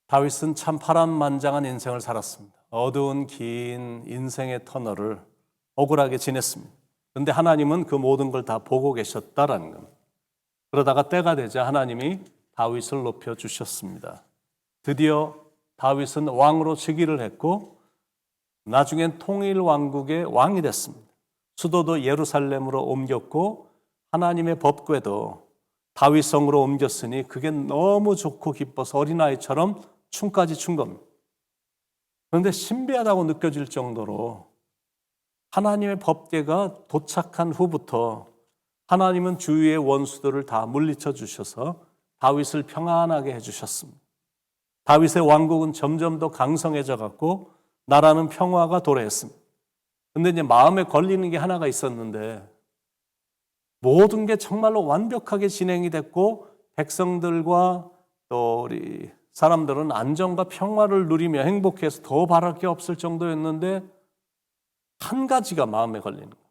다윗은 참 파란만장한 인생을 살았습니다. 어두운 긴 인생의 터널을 억울하게 지냈습니다. 그런데 하나님은 그 모든 걸 다 보고 계셨다라는 겁니다. 그러다가 때가 되자 하나님이 다윗을 높여주셨습니다. 드디어 다윗은 왕으로 즉위를 했고 나중엔 통일왕국의 왕이 됐습니다. 수도도 예루살렘으로 옮겼고 하나님의 법궤도 다윗성으로 옮겼으니 그게 너무 좋고 기뻐서 어린아이처럼 춤까지 춘 겁니다. 그런데 신비하다고 느껴질 정도로 하나님의 법궤가 도착한 후부터 하나님은 주위의 원수들을 다 물리쳐 주셔서 다윗을 평안하게 해주셨습니다. 다윗의 왕국은 점점 더 강성해져 갔고 나라는 평화가 도래했습니다. 그런데 이제 마음에 걸리는 게 하나가 있었는데 모든 게 정말로 완벽하게 진행이 됐고 백성들과 또 우리 사람들은 안정과 평화를 누리며 행복해서 더 바랄 게 없을 정도였는데 한 가지가 마음에 걸리는 거예요.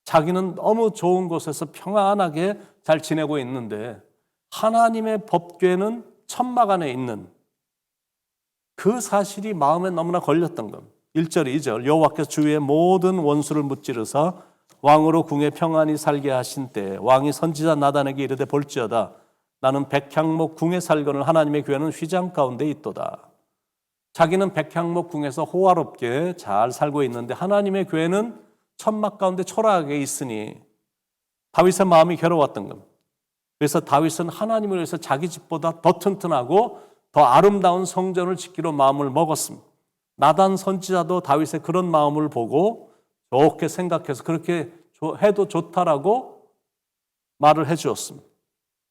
자기는 너무 좋은 곳에서 평안하게 잘 지내고 있는데 하나님의 법궤는 천막 안에 있는 그 사실이 마음에 너무나 걸렸던 겁니다. 1절, 2절 여호와께서 주위의 모든 원수를 무찌르사 왕으로 궁에 평안히 살게 하신 때 왕이 선지자 나단에게 이르되 볼지어다 나는 백향목 궁에 살거늘 하나님의 교회는 휘장 가운데 있도다. 자기는 백향목 궁에서 호화롭게 잘 살고 있는데 하나님의 교회는 천막 가운데 초라하게 있으니 다윗의 마음이 괴로웠던 겁니다. 그래서 다윗은 하나님을 위해서 자기 집보다 더 튼튼하고 더 아름다운 성전을 짓기로 마음을 먹었습니다. 나단 선지자도 다윗의 그런 마음을 보고 좋게 생각해서 그렇게 해도 좋다라고 말을 해 주었습니다.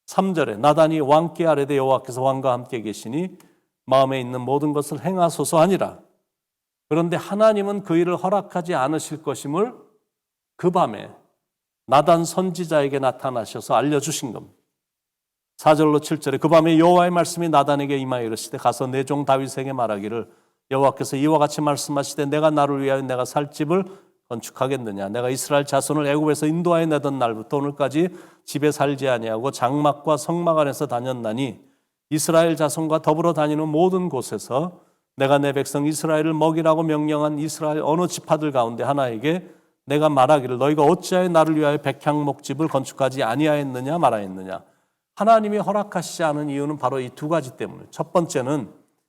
3절에 나단이 왕께 아뢰되 여호와께서 왕과 함께 계시니 마음에 있는 모든 것을 행하소서 하니라. 그런데 하나님은 그 일을 허락하지 않으실 것임을 그 밤에 나단 선지자에게 나타나셔서 알려주신 겁니다. 4절로 7절에 그 밤에 여호와의 말씀이 나단에게 임하여 이르시되 가서 내 종 다윗에게 말하기를 여호와께서 이와 같이 말씀하시되 내가 나를 위하여 내가 살 집을 건축하겠느냐. 내가 이스라엘 자손을 애굽에서 인도하여 내던 날부터 오늘까지 집에 살지 아니하고 장막과 성막 안에서 다녔나니 이스라엘 자손과 더불어 다니는 모든 곳에서 내가 내 백성 이스라엘을 먹이라고 명령한 이스라엘 어느 지파들 가운데 하나에게 내가 말하기를 너희가 어찌하여 나를 위하여 백향목집을 건축하지 아니하였느냐 말하였느냐. 하나님이 허락하시지 않은 이유는 바로 이 두 가지 때문에 첫 번째는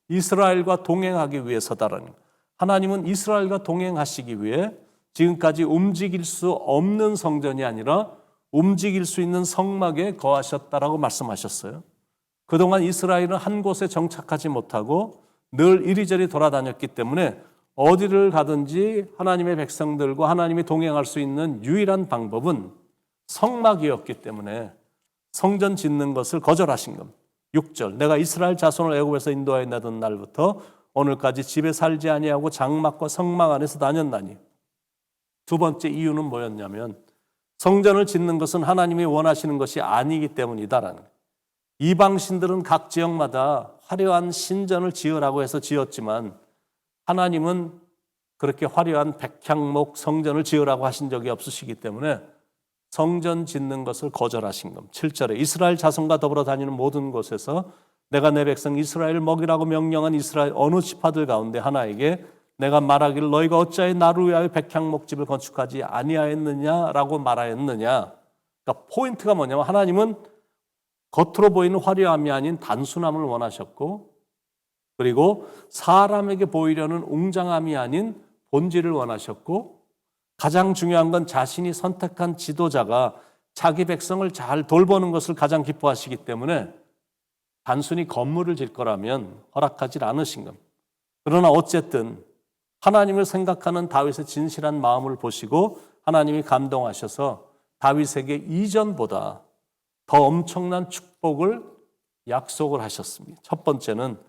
이스라엘과 동행하기 위해서다라는 거예요. 하나님은 이스라엘과 동행하시기 위해 지금까지 움직일 수 없는 성전이 아니라 움직일 수 있는 성막에 거하셨다라고 말씀하셨어요. 그동안 이스라엘은 한 곳에 정착하지 못하고 늘 이리저리 돌아다녔기 때문에 어디를 가든지 하나님의 백성들과 하나님이 동행할 수 있는 유일한 방법은 성막이었기 때문에 성전 짓는 것을 거절하신 겁니다. 6절 내가 이스라엘 자손을 애굽에서 인도하여 내던 날부터 오늘까지 집에 살지 아니하고 장막과 성막 안에서 다녔나니. 두 번째 이유는 뭐였냐면 성전을 짓는 것은 하나님이 원하시는 것이 아니기 때문이다라는 거예요. 이방신들은 각 지역마다 화려한 신전을 지으라고 해서 지었지만 하나님은 그렇게 화려한 백향목 성전을 지으라고 하신 적이 없으시기 때문에 성전 짓는 것을 거절하신 겁니다. 7절에 이스라엘 자손과 더불어 다니는 모든 곳에서 내가 내 백성 이스라엘을 먹이라고 명령한 이스라엘 어느 지파들 가운데 하나에게 내가 말하기를 너희가 어찌하여 나를 위하여 백향목집을 건축하지 아니하였느냐라고 말하였느냐. 그러니까 포인트가 뭐냐면 하나님은 겉으로 보이는 화려함이 아닌 단순함을 원하셨고 그리고 사람에게 보이려는 웅장함이 아닌 본질을 원하셨고 가장 중요한 건 자신이 선택한 지도자가 자기 백성을 잘 돌보는 것을 가장 기뻐하시기 때문에 단순히 건물을 질 거라면 허락하지 않으신 겁니다. 그러나 어쨌든 하나님을 생각하는 다윗의 진실한 마음을 보시고 하나님이 감동하셔서 다윗에게 이전보다 더 엄청난 축복을 약속을 하셨습니다. 첫 번째는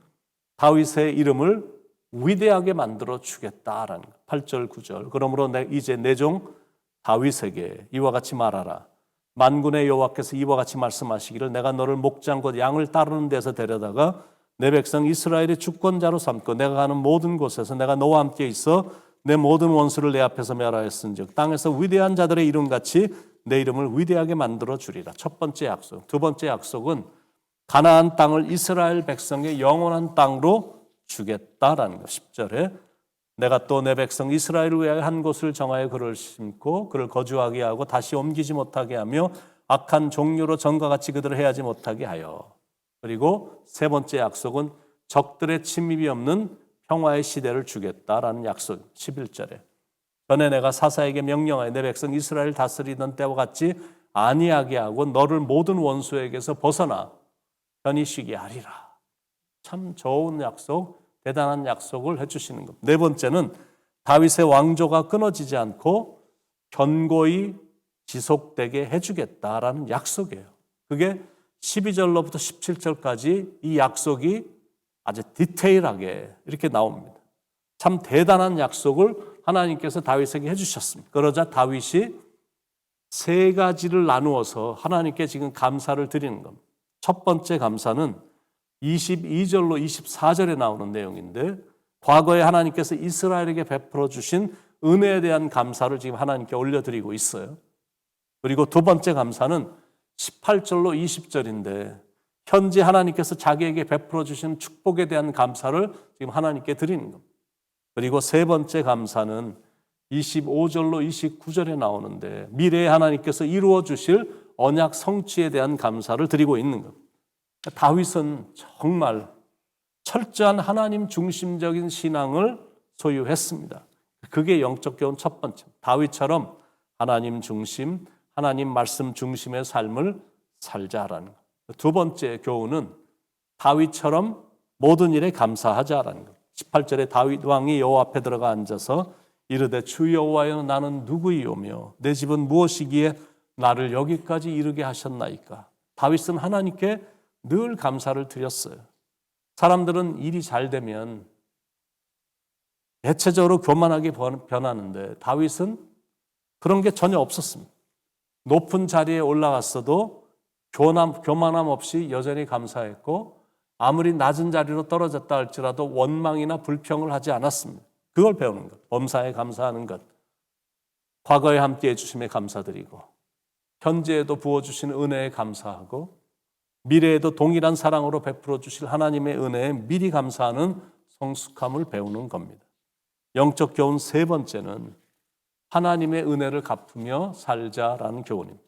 다윗의 이름을 위대하게 만들어 주겠다라는 것. 8절 9절 그러므로 이제 내 종 다윗에게 이와 같이 말하라. 만군의 여호와께서 이와 같이 말씀하시기를 내가 너를 목장 곧 양을 따르는 데서 데려다가 내 백성 이스라엘의 주권자로 삼고 내가 가는 모든 곳에서 내가 너와 함께 있어 내 모든 원수를 내 앞에서 멸하였은즉 땅에서 위대한 자들의 이름같이 내 이름을 위대하게 만들어 주리라. 첫 번째 약속. 두 번째 약속은 가나안 땅을 이스라엘 백성의 영원한 땅으로 주겠다라는 것. 10절에 내가 또 내 백성 이스라엘을 위하여 한 곳을 정하여 그를 심고 그를 거주하게 하고 다시 옮기지 못하게 하며 악한 종류로 전과 같이 그들을 해하지 못하게 하여. 그리고 세 번째 약속은 적들의 침입이 없는 평화의 시대를 주겠다라는 약속. 11절에 전에 내가 사사에게 명령하여 내 백성 이스라엘 다스리던 때와 같이 아니하게 하고 너를 모든 원수에게서 벗어나 편히 쉬게 하리라. 참 좋은 약속, 대단한 약속을 해주시는 것. 네 번째는 다윗의 왕조가 끊어지지 않고 견고히 지속되게 해주겠다라는 약속이에요. 그게 12절로부터 17절까지 이 약속이 아주 디테일하게 이렇게 나옵니다. 참 대단한 약속을 하나님께서 다윗에게 해주셨습니다. 그러자 다윗이 세 가지를 나누어서 하나님께 지금 감사를 드리는 겁니다. 첫 번째 감사는 22절로 24절에 나오는 내용인데 과거에 하나님께서 이스라엘에게 베풀어 주신 은혜에 대한 감사를 지금 하나님께 올려드리고 있어요. 그리고 두 번째 감사는 18절로 20절인데 현재 하나님께서 자기에게 베풀어 주신 축복에 대한 감사를 지금 하나님께 드리는 겁니다. 그리고 세 번째 감사는 25절로 29절에 나오는데 미래에 하나님께서 이루어 주실 언약 성취에 대한 감사를 드리고 있는 겁니다. 다윗은 정말 철저한 하나님 중심적인 신앙을 소유했습니다. 그게 영적 교훈 첫 번째. 다윗처럼 하나님 중심, 하나님 말씀 중심의 삶을 살자라는 것. 두 번째 교훈은 다윗처럼 모든 일에 감사하자라는 것. 18절에 다윗 왕이 여호와 앞에 들어가 앉아서 이르되 주 여호와여 나는 누구이오며 내 집은 무엇이기에 나를 여기까지 이르게 하셨나이까. 다윗은 하나님께 늘 감사를 드렸어요. 사람들은 일이 잘 되면 대체적으로 교만하게 변하는데 다윗은 그런 게 전혀 없었습니다. 높은 자리에 올라갔어도 교만함 없이 여전히 감사했고 아무리 낮은 자리로 떨어졌다 할지라도 원망이나 불평을 하지 않았습니다. 그걸 배우는 것. 범사에 감사하는 것. 과거에 함께해 주심에 감사드리고 현재에도 부어주신 은혜에 감사하고 미래에도 동일한 사랑으로 베풀어 주실 하나님의 은혜에 미리 감사하는 성숙함을 배우는 겁니다. 영적 교훈 세 번째는 하나님의 은혜를 갚으며 살자라는 교훈입니다.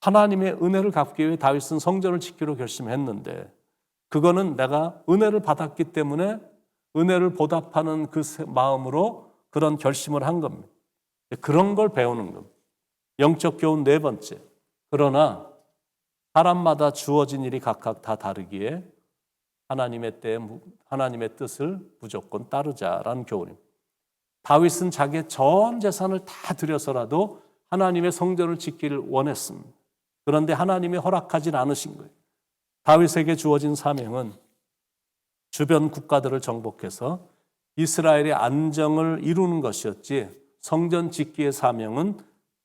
하나님의 은혜를 갚기 위해 다윗은 성전을 지키로 결심했는데 그거는 내가 은혜를 받았기 때문에 은혜를 보답하는 그 마음으로 그런 결심을 한 겁니다. 그런 걸 배우는 겁니다. 영적 교훈 네 번째. 그러나 사람마다 주어진 일이 각각 다 다르기에 하나님의 때에 하나님의 뜻을 무조건 따르자라는 교훈입니다. 다윗은 자기의 전 재산을 다 들여서라도 하나님의 성전을 짓기를 원했습니다. 그런데 하나님이 허락하진 않으신 거예요. 다윗에게 주어진 사명은 주변 국가들을 정복해서 이스라엘의 안정을 이루는 것이었지 성전 짓기의 사명은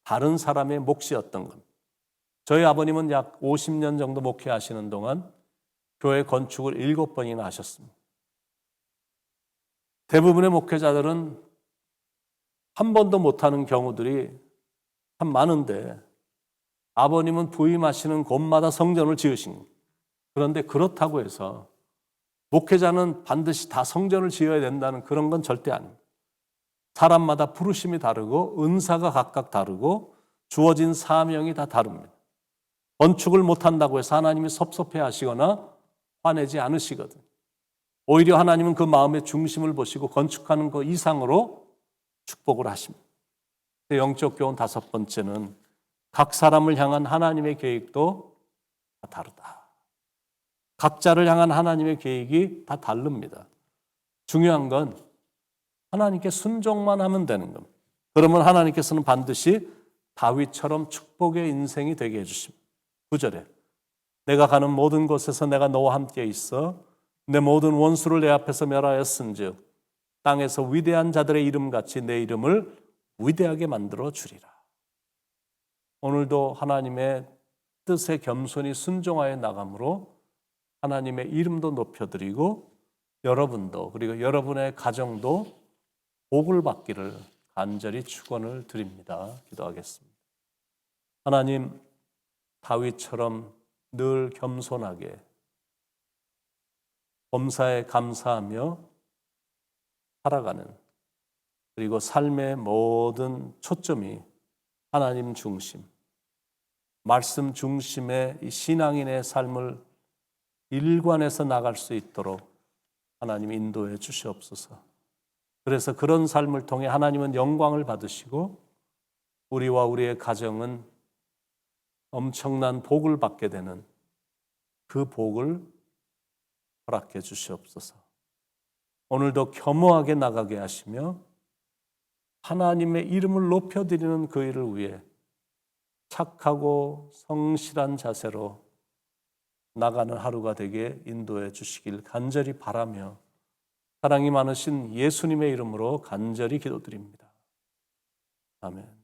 다른 사람의 몫이었던 겁니다. 저희 아버님은 약 50년 정도 목회하시는 동안 교회 건축을 7번이나 하셨습니다. 대부분의 목회자들은 한 번도 못하는 경우들이 참 많은데 아버님은 부임하시는 곳마다 성전을 지으신 겁니다. 그런데 그렇다고 해서 목회자는 반드시 다 성전을 지어야 된다는 그런 건 절대 아닙니다. 사람마다 부르심이 다르고 은사가 각각 다르고 주어진 사명이 다 다릅니다. 건축을 못한다고 해서 하나님이 섭섭해 하시거나 화내지 않으시거든. 오히려 하나님은 그 마음의 중심을 보시고 건축하는 것 이상으로 축복을 하십니다. 영적 교훈 다섯 번째는 각 사람을 향한 하나님의 계획도 다 다르다. 각자를 향한 하나님의 계획이 다 다릅니다. 중요한 건 하나님께 순종만 하면 되는 겁니다. 그러면 하나님께서는 반드시 다윗처럼 축복의 인생이 되게 해주십니다. 9절에 내가 가는 모든 곳에서 내가 너와 함께 있어 내 모든 원수를 내 앞에서 멸하였은즉 땅에서 위대한 자들의 이름같이 내 이름을 위대하게 만들어 주리라. 오늘도 하나님의 뜻에 겸손히 순종하여 나감으로 하나님의 이름도 높여드리고 여러분도 그리고 여러분의 가정도 복을 받기를 간절히 축원을 드립니다. 기도하겠습니다. 하나님, 다윗처럼 늘 겸손하게 범사에 감사하며 살아가는, 그리고 삶의 모든 초점이 하나님 중심, 말씀 중심의 이 신앙인의 삶을 일관해서 나갈 수 있도록 하나님 인도해 주시옵소서. 그래서 그런 삶을 통해 하나님은 영광을 받으시고 우리와 우리의 가정은 엄청난 복을 받게 되는 그 복을 허락해 주시옵소서. 오늘도 겸허하게 나가게 하시며 하나님의 이름을 높여드리는 그 일을 위해 착하고 성실한 자세로 나가는 하루가 되게 인도해 주시길 간절히 바라며 사랑이 많으신 예수님의 이름으로 간절히 기도드립니다. 아멘.